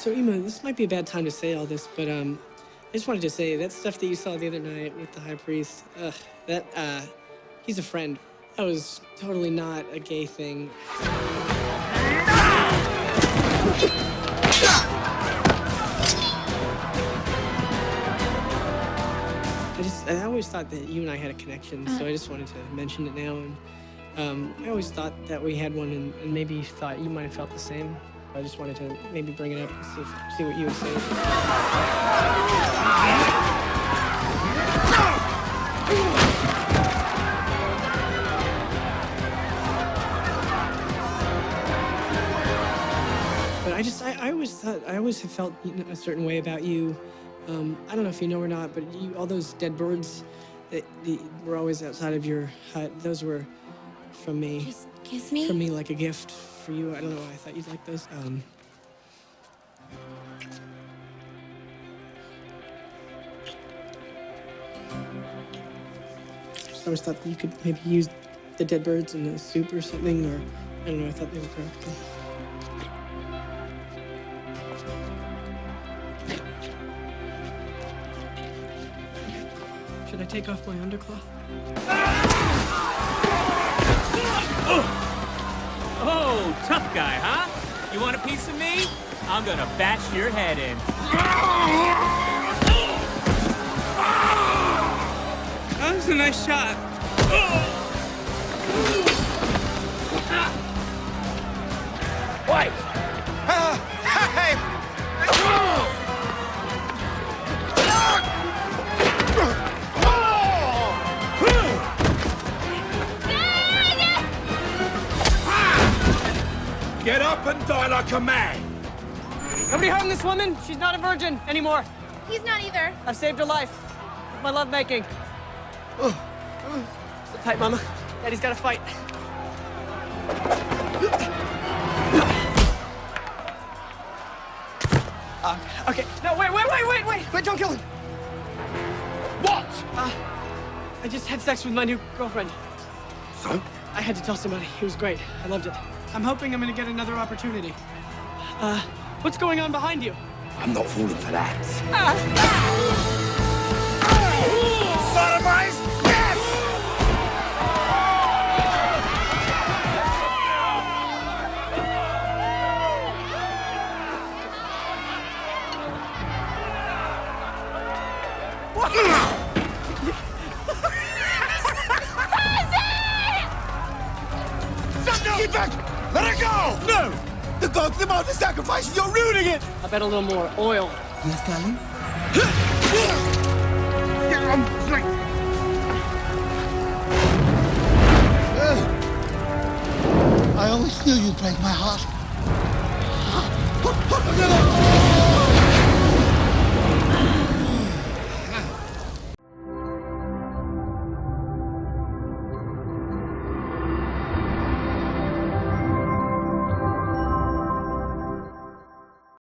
So, Eema, this might be a bad time to say all this, but I just wanted to say that stuff that you saw the other night with the high priest, he's a friend. That was totally not a gay thing. I always thought that you and I had a connection, so I just wanted to mention it now. And I always thought that we had one, and maybe thought you might have felt the same. I just wanted to maybe bring it up and see what you would say. But I always have felt a certain way about you. I don't know if you know or not, but all those dead birds that were always outside of your hut, those were from me. Just kiss me? From me, like a gift for you. I don't know why I thought you'd like those. Just always thought that you could maybe use the dead birds in a soup or something, or I don't know, I thought they were practical. Should I take off my undercloth? Oh, tough guy, huh? You want a piece of me? I'm gonna bash your head in. That was a nice shot. Wait! Hey! Get up and die like a man! Nobody harm this woman. She's not a virgin anymore. He's not either. I've saved her life with my lovemaking. Sit tight, Mama. Daddy's got to fight. Okay. No, wait, don't kill him. What? I just had sex with my new girlfriend. So? I had to tell somebody. It was great. I loved it. I'm hoping I'm gonna get another opportunity. What's going on behind you? I'm not falling for that. Sodomized? Yes! Get back! Let her go! No! The gods demand the sacrifice and you're ruining it! I bet a little more oil. Yes, darling? I always knew you'd break my heart.